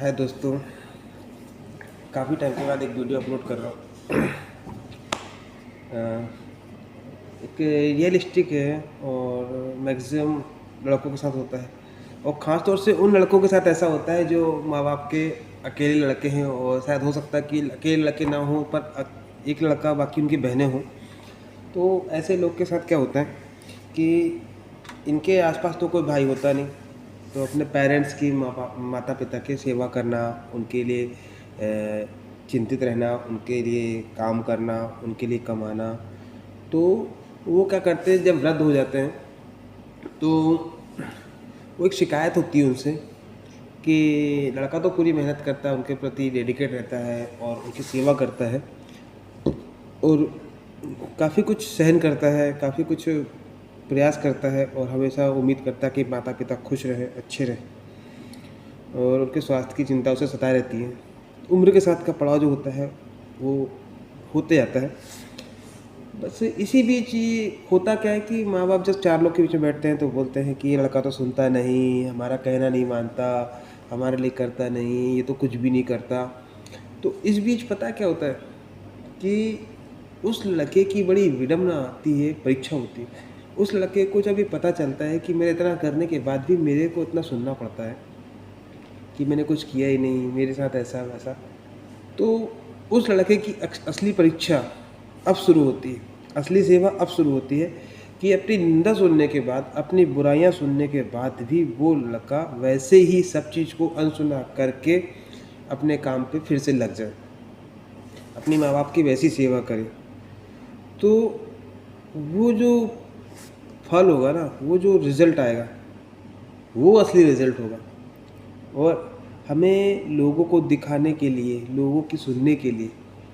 हाय दोस्तों, काफ़ी टाइम के बाद एक वीडियो अपलोड कर रहा हूँ। एक रियलिस्टिक है और मैक्सिमम लड़कों के साथ होता है और ख़ास तौर से उन लड़कों के साथ ऐसा होता है जो माँ बाप के अकेले लड़के हैं और शायद हो सकता है कि अकेले लड़के ना हों पर एक लड़का बाकी उनकी बहनें हों। तो ऐसे लोग के साथ क्या होता है कि इनके आसपास तो कोई भाई होता नहीं, तो अपने पेरेंट्स की माता पिता की सेवा करना, उनके लिए चिंतित रहना, उनके लिए काम करना, उनके लिए कमाना। तो वो क्या करते हैं, जब वृद्ध हो जाते हैं तो वो एक शिकायत होती है उनसे कि लड़का तो पूरी मेहनत करता है, उनके प्रति डेडिकेट रहता है और उनकी सेवा करता है और काफ़ी कुछ सहन करता है, काफ़ी कुछ प्रयास करता है और हमेशा उम्मीद करता है कि माता पिता खुश रहे, अच्छे रहें और उनके स्वास्थ्य की चिंता उसे सताए रहती है। उम्र के साथ का पड़ाव जो होता है वो होते जाता है। बस इसी बीच ये होता क्या है कि माँ बाप जब चार लोग के बीच में बैठते हैं तो बोलते हैं कि ये लड़का तो सुनता नहीं, हमारा कहना नहीं मानता, हमारे लिए करता नहीं, ये तो कुछ भी नहीं करता। तो इस बीच पता क्या होता है कि उस लड़के की बड़ी विडंबना आती है, परीक्षा होती है। उस लड़के को जब ये पता चलता है कि मेरे इतना करने के बाद भी मेरे को इतना सुनना पड़ता है कि मैंने कुछ किया ही नहीं, मेरे साथ ऐसा वैसा। तो उस लड़के की असली परीक्षा अब शुरू होती है, असली सेवा अब शुरू होती है कि अपनी निंदा सुनने के बाद, अपनी बुराइयां सुनने के बाद भी वो लड़का वैसे ही सब चीज़ को अनसुना करके अपने काम पे फिर से लग जाए, अपनी माँ बाप की वैसी सेवा करे। तो वो जो फल होगा ना, वो जो रिज़ल्ट आएगा, वो असली रिज़ल्ट होगा। और हमें लोगों को दिखाने के लिए, लोगों की सुनने के लिए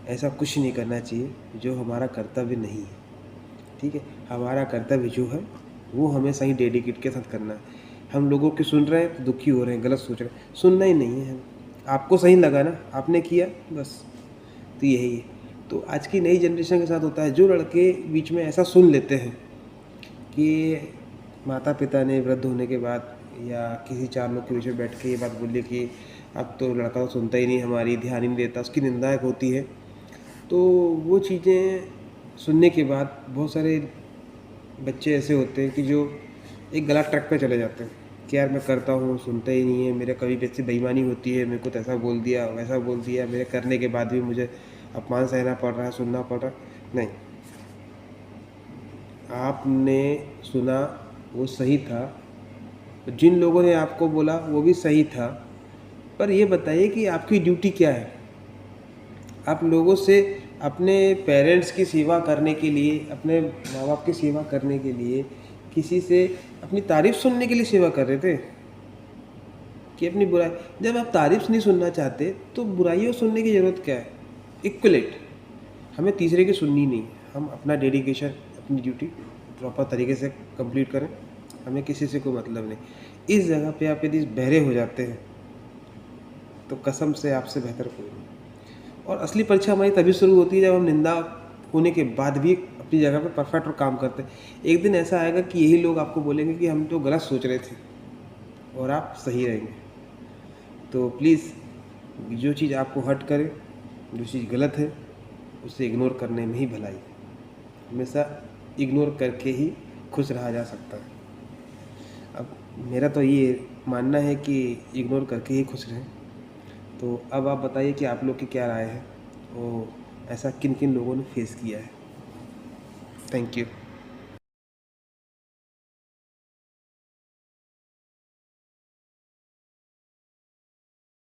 ऐसा कुछ नहीं करना चाहिए जो हमारा कर्तव्य नहीं है। ठीक है, हमारा कर्तव्य जो है वो हमें सही डेडिकेट के साथ करना है। हम लोगों की सुन रहे हैं तो दुखी हो रहे हैं, गलत सोच रहे हैं, सुनना ही नहीं है हमें। आपको सही लगा ना, आपने किया बस, तो यही है। तो आज की नई जनरेशन के साथ होता है, जो लड़के बीच में ऐसा सुन लेते हैं कि माता पिता ने वृद्ध होने के बाद या किसी चार लोग के बीच में बैठ के ये बात बोली कि अब तो लड़का तो सुनता ही नहीं हमारी, ध्यान ही नहीं देता, उसकी निंदा एक होती है। तो वो चीज़ें सुनने के बाद बहुत सारे बच्चे ऐसे होते हैं कि जो एक गलत ट्रैक पे चले जाते हैं कि यार मैं करता हूँ, सुनता ही नहीं है, मेरे कभी वैसी बेईमानी होती है, मेरे को तो ऐसा बोल दिया, वैसा बोल दिया, मेरे करने के बाद भी मुझे अपमान सहना पड़ रहा है, सुनना पड़ रहा है। नहीं, आपने सुना, वो सही था, जिन लोगों ने आपको बोला वो भी सही था, पर ये बताइए कि आपकी ड्यूटी क्या है। आप लोगों से अपने पेरेंट्स की सेवा करने के लिए, अपने माँ बाप की सेवा करने के लिए, किसी से अपनी तारीफ़ सुनने के लिए सेवा कर रहे थे कि अपनी बुराई। जब आप तारीफ़ नहीं सुनना चाहते तो बुराइयों सुनने की ज़रूरत क्या है। इक्वलेट, हमें तीसरे की सुननी नहीं, हम अपना डेडिकेशन, अपनी ड्यूटी प्रॉपर तरीके से कंप्लीट करें, हमें किसी से कोई मतलब नहीं। इस जगह पे आप यदि बहरे हो जाते हैं तो कसम से आपसे बेहतर कोई नहीं। और असली परीक्षा हमारी तभी शुरू होती है जब हम निंदा होने के बाद भी अपनी जगह पे परफेक्ट और काम करते हैं। एक दिन ऐसा आएगा कि यही लोग आपको बोलेंगे कि हम तो गलत सोच रहे थे और आप सही रहेंगे। तो प्लीज़, जो चीज़ आपको हर्ट करे, जो चीज़ गलत है, उसे इग्नोर करने में ही भलाई है। हमेशा इग्नोर करके ही खुश रहा जा सकता है। अब मेरा तो ये मानना है कि इग्नोर करके ही खुश रहें। तो अब आप बताइए कि आप लोग की क्या राय है और ऐसा किन किन लोगों ने फेस किया है। Thank you.